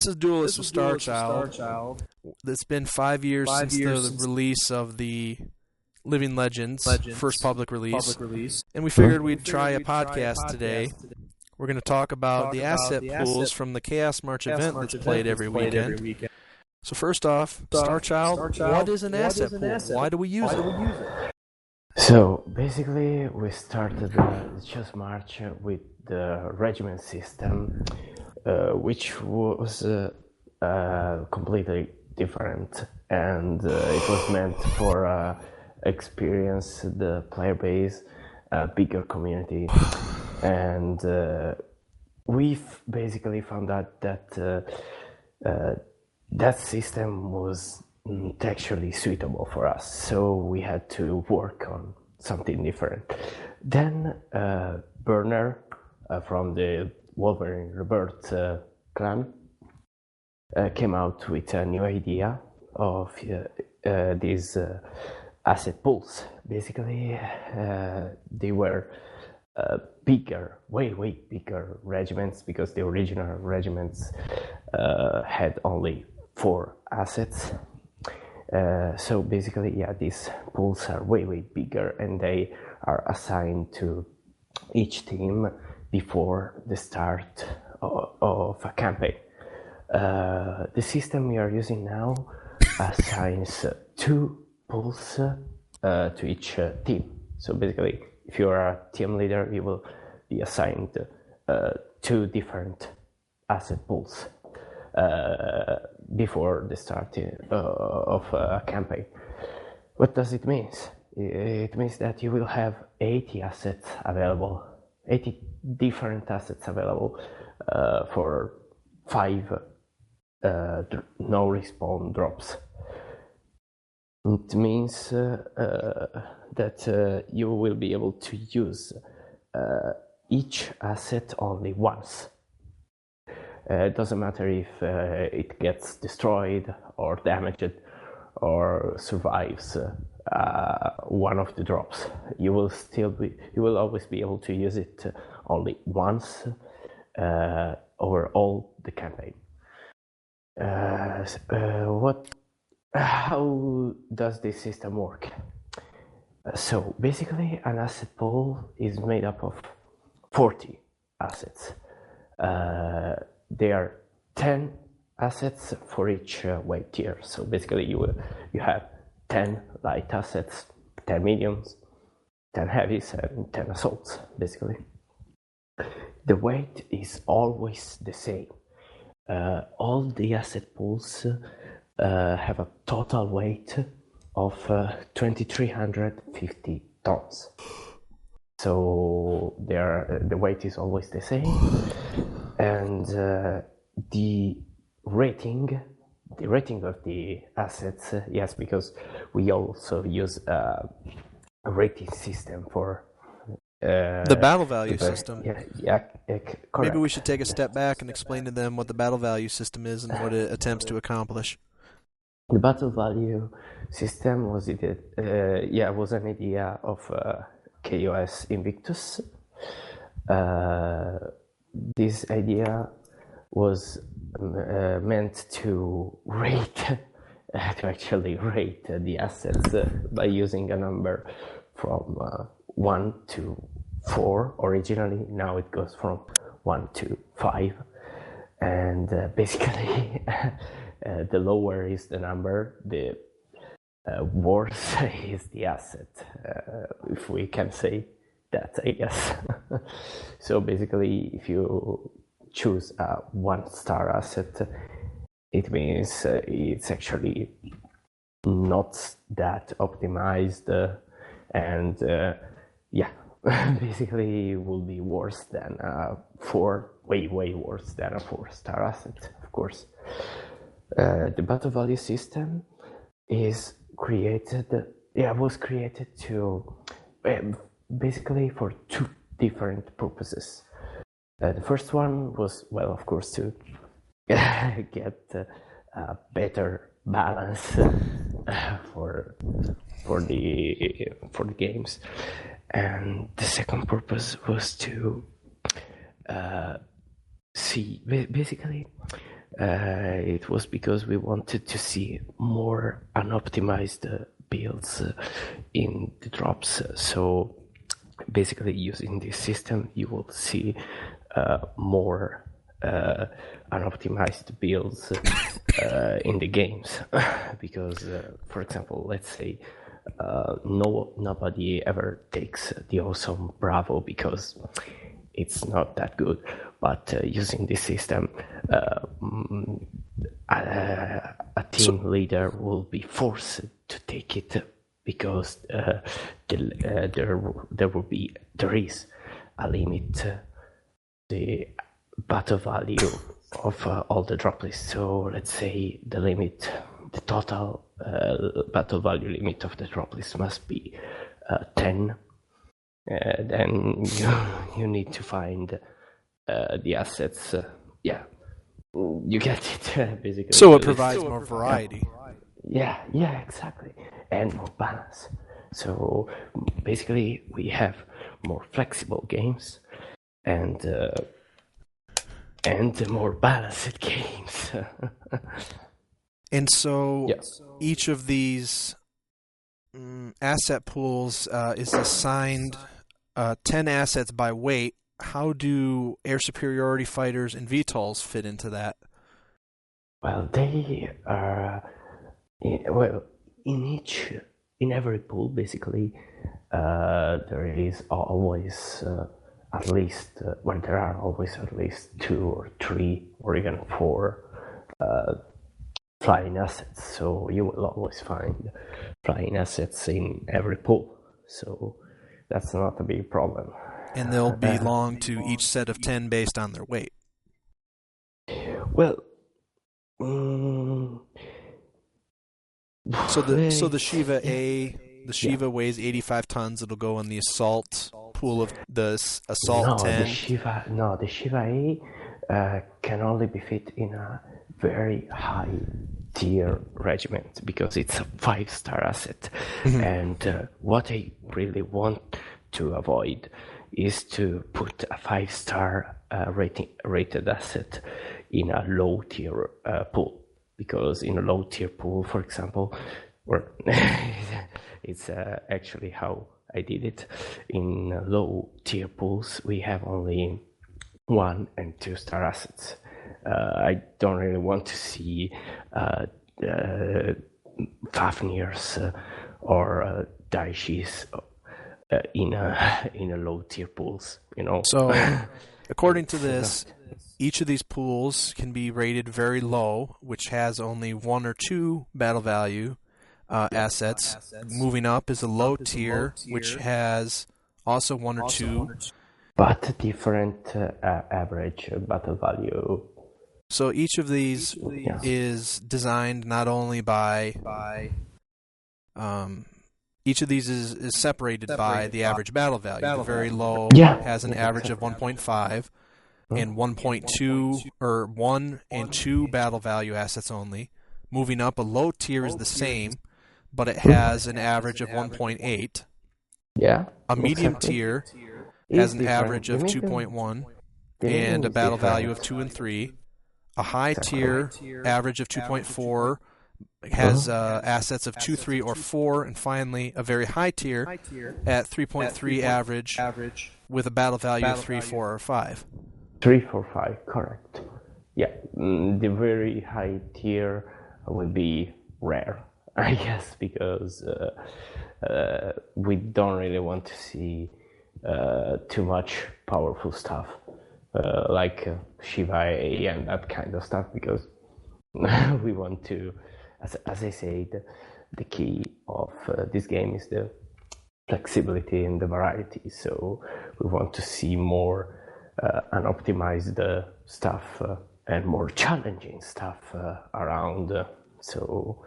This is Duelist with Star Child. It's been 5 years since the release of the Living Legends first public release, and we figured we'd try a podcast today. We're going to talk about the asset pools from the Chaos March event that's played every weekend. So first off, Star Child, what is an asset pool? Why do we use it? So basically, we started the Chaos March with the regiment system, which was completely different, and it was meant for experience the player base, a bigger community, and we've basically found out that that system was not actually suitable for us, so we had to work on something different. Then Burner from the Wolverine Rebirth clan came out with a new idea of these asset pools. Basically, they were bigger, way bigger regiments, because the original regiments had only 4 assets. So basically, yeah, these pools are way bigger, and they are assigned to each team before the start of a campaign. The system we are using now assigns 2 pools to each team. So basically, if you are a team leader, you will be assigned 2 different asset pools before the start of a campaign. What does it mean? It means that you will have 80 assets available, 80 different assets available for 5 no respawn drops. It means that you will be able to use each asset only once. It doesn't matter if it gets destroyed or damaged or survives one of the drops. You will always be able to use it only once over all the campaign. How does this system work? So basically, an asset pool is made up of 40 assets. There are 10 assets for each weight tier. So basically, you have 10 light assets, 10 mediums, 10 heavies, and 10 assaults, basically. The weight is always the same. All the asset pools have a total weight of 2,350 tons. So the weight is always the same, and the rating of the assets, yes, because we also use a rating system for The battle value system. Yeah, correct. Maybe we should take a step back and explain to them what the battle value system is and what it attempts to accomplish. The battle value system was an idea of KOS Invictus. This idea was meant to actually rate the assets by using a number from 1 to 4 originally. Now it goes from 1 to 5, and basically the lower is the number, the worse is the asset, if we can say that, I guess. So basically, if you choose a 1-star asset, it means it's actually not that optimized, and basically will be worse than a 4, way worse than a 4-star asset, of course. The battle value system was created to basically for 2 different purposes. The first one was, well, of course, to get a better balance for the games, and the second purpose was to see basically it was because we wanted to see more unoptimized builds in the drops. So basically, using this system, you will see more unoptimized builds in the games. Because, for example, let's say nobody ever takes the awesome Bravo because it's not that good. But using this system, a team leader will be forced to take it because there is a limit the battle value of all the drop lists. So let's say the total battle value limit of the drop list must be 10. Then you need to find the assets. You get it basically. So it provides more variety. Yeah, exactly, and more balance. So basically, we have more flexible games and more balanced games. And so each of these asset pools is assigned 10 assets by weight. How do air superiority fighters and VTOLs fit into that? Well, they are in every pool basically there is always there are always at least 2 or 3 or even 4 flying assets. So you will always find flying assets in every pool. So that's not a big problem. And they'll belong to each set of 10 based on their weight. Well, so the Shiva weighs 85 tons. It'll go in the assault pool of the assault 10. The Shiva A can only be fit in a very high tier regiment because it's a 5-star asset. Mm-hmm. And what I really want to avoid is to put a 5-star rated asset in a low tier pool, because in a low tier pool, for example, or it's actually how I did it. In low tier pools, we have only 1 and 2-star assets. I don't really want to see Fafnirs or Daishis in a low tier pools, So, according to this, each of these pools can be rated very low, which has only 1 or 2 battle value assets. Moving up is a low tier, which has also 1 or 2, but different average battle value. So each of these is designed not only by each of these is separated by the average battle value. The very low has an average of 1.5 and 1.2 or 1 and 2 battle value assets only. Moving up, a low tier is the same, but it has an average of 1.8. Yeah. A medium tier has an average of 2.1 and a battle value of 2 and 3. A high tier average of 2.4 has assets of 2, 3, or 4, and finally a very high tier at 3.3 average with a battle value of 3, 4, or 5. 3, 4, 5, correct. Yeah, the very high tier will be rare, I guess, because we don't really want to see too much powerful stuff. Like Shiva A and that kind of stuff, because we want to, as I said, the key of this game is the flexibility and the variety. So we want to see more unoptimized stuff and more challenging stuff around. So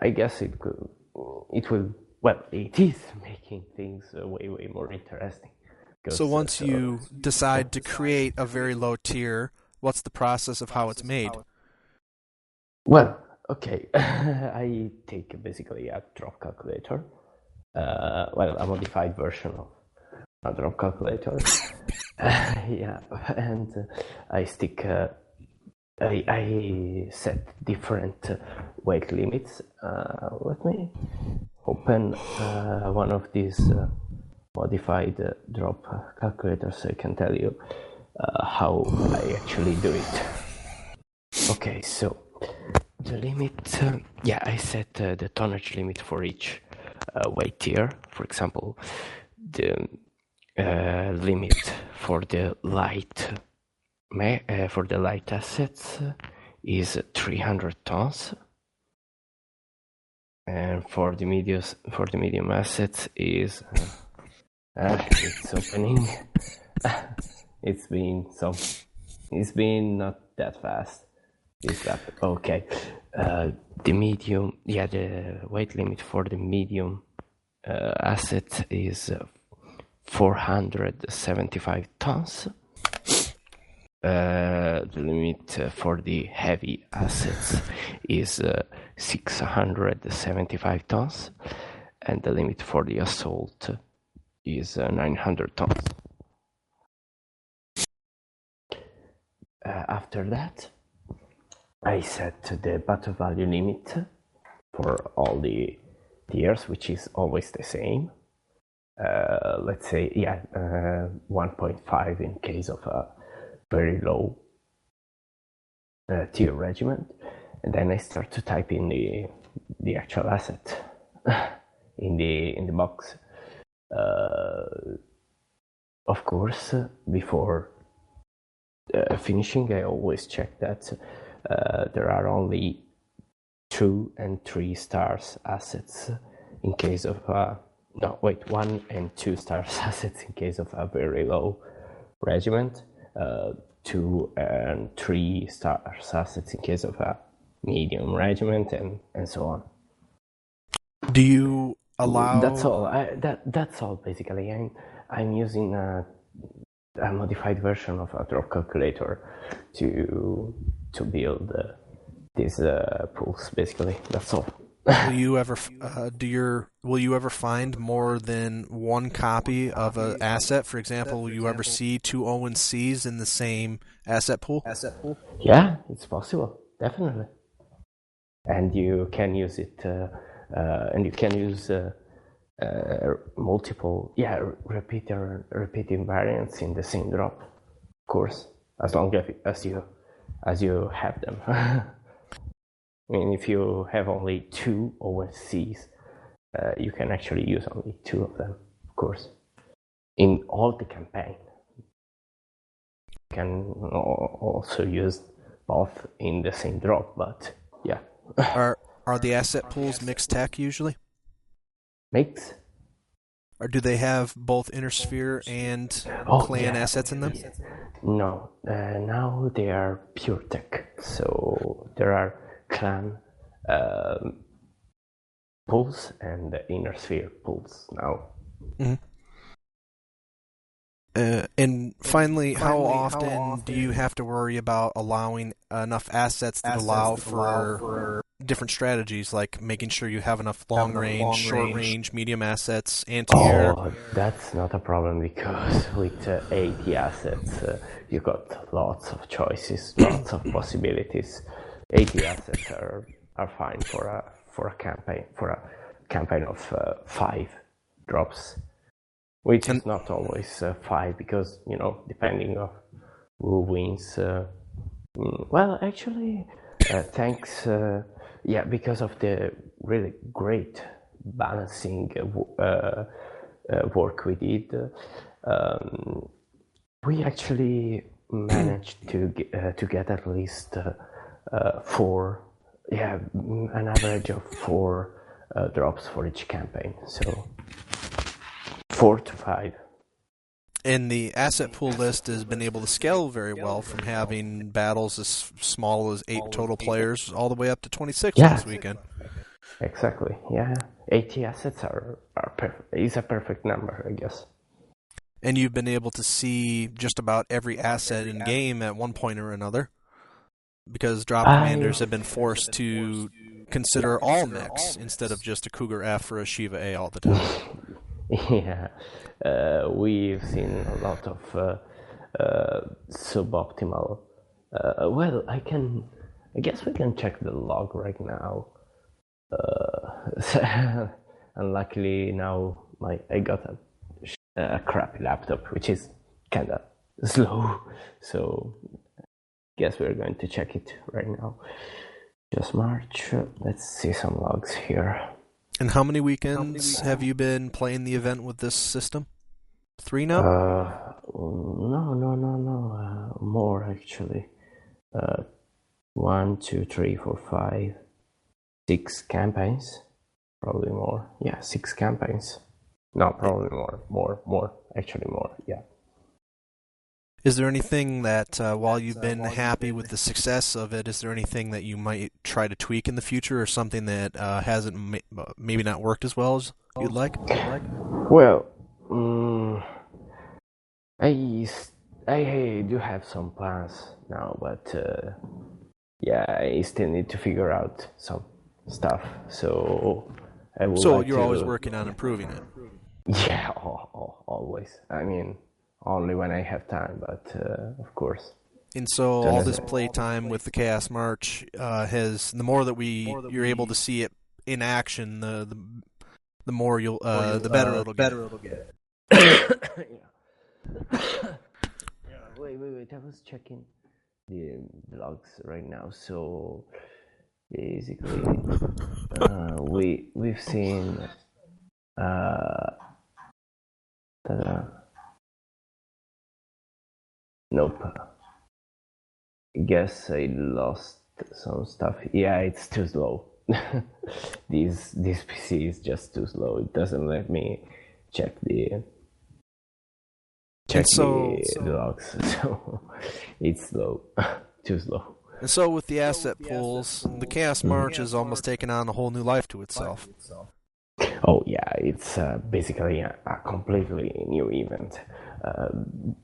I guess it will. Well, it is making things way more interesting. So once you decide to create a very low tier, what's the process of how it's made? Well, okay, I take basically a drop calculator, a modified version of a drop calculator, and I stick I set different weight limits. Let me open one of these modified drop calculators so I can tell you how I actually do it. Okay, so the limit, I set the tonnage limit for each weight tier. For example, the limit for the light assets is 300 tons, and for the medium assets is it's opening. It's been not that fast. Okay. The weight limit for the medium asset is 475 tons. The limit for the heavy assets is 675 tons, and the limit for the assault is 900 tons. After that, I set the battle value limit for all the tiers, which is always the same. Let's say 1.5 in case of a very low tier regiment, and then I start to type in the actual asset in the box. Of course, before finishing, I always check that there are only 2 and 3 stars assets in case of 1 and 2 stars assets in case of a very low regiment, 2 and 3 stars assets in case of a medium regiment, and so on. Do you allow? That's all. That's all basically. I'm using a modified version of a drop calculator to build these pools. Basically, that's all. Will you ever find more than one copy of an asset? For example, will you ever see 2 ONCs in the same asset pool? Yeah, it's possible, definitely. And you can use it, and you can use multiple, repeating variants in the same drop, of course, as long as you have them. I mean, if you have only 2 OSCs, you can actually use only 2 of them, of course, in all the campaign. You can also use both in the same drop, but yeah. Are the asset pools mixed tech usually? Mix? Or do they have both Inner Sphere and clan assets in them? No, now they are pure tech. So there are clan pools and Inner Sphere pools now. Mm-hmm. And finally, how often do you have to worry about allowing enough assets to allow for different strategies, like making sure you have enough long range, short range, medium assets, anti-air? Oh, that's not a problem, because with 80 assets, you got lots of choices, lots of possibilities. 80 assets are fine for a campaign of 5 drops. Which is not always 5, because, depending on who wins. Well, actually, thanks, because of the really great balancing work we did, we actually managed to get at least 4, an average of 4 drops for each campaign. So 4 to 5. And the asset pool list has been able to scale very well, from having battles as small as 8 total players all the way up to 26 this weekend. Exactly. Yeah, 80 assets is a perfect number, I guess. And you've been able to see just about every asset in game at one point or another, because drop commanders have been forced to consider all mechs instead of just a Cougar F or a Shiva A all the time. Yeah, we've seen a lot of suboptimal Well, I guess we can check the log right now. And luckily now I got a crappy laptop, which is kind of slow. So guess we're going to check it right now. Just March. Let's see some logs here. And how many weekends have you been playing the event with this system? 3 now? No. More actually. 1, 2, 3, 4, 5, 6 campaigns. Probably more. Yeah, 6 campaigns. No, probably more. Actually more. Yeah. Is there anything that, while you've been happy with the success of it, is there anything that you might try to tweak in the future, or something that hasn't maybe not worked as well as you'd like? Well, I do have some plans now, but yeah, I still need to figure out some stuff. So I will. So you're always working on improving it. Yeah, always. I mean, only when I have time, but of course. And so all this playtime with the Chaos March has, the more that you're able to see it in action, the more you'll the better it'll get. Wait. I was checking the logs right now. So basically, we've seen. Nope. Guess I lost some stuff. Yeah, it's too slow. This PC is just too slow. It doesn't let me check the logs. So it's slow. Too slow. And so with the asset pools, the Chaos March has almost taken on a whole new life to itself. Oh yeah, it's basically a completely new event.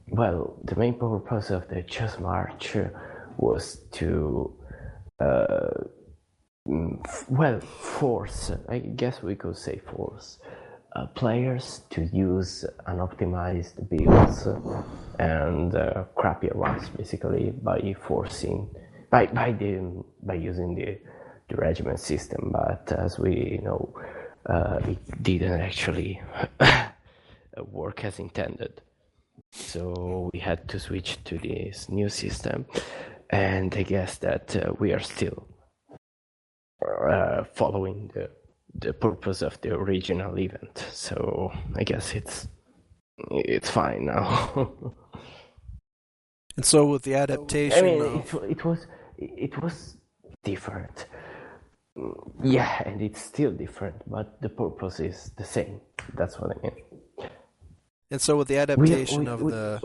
Well, the main purpose of the Chaos March was to force, I guess we could say force, players to use unoptimized builds and crappier ones, basically by using the regiment system. But as we know, it didn't actually work as intended. So we had to switch to this new system, and I guess that we are still following the purpose of the original event. So I guess it's fine now. And so with the adaptation, I mean, it was different. Yeah, and it's still different, but the purpose is the same. That's what I mean. And so with the adaptation of the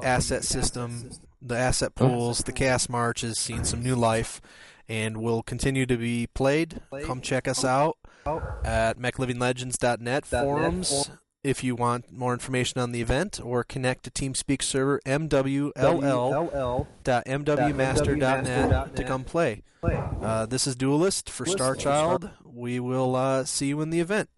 asset system, the asset pools, the Chaos March has seen some new life and will continue to be played. Come check us out at mechlivinglegends.net forums if you want more information on the event, or connect to TeamSpeak server mwll.mwmaster.net to come play. This is Duelist for Starchild. We will see you in the event.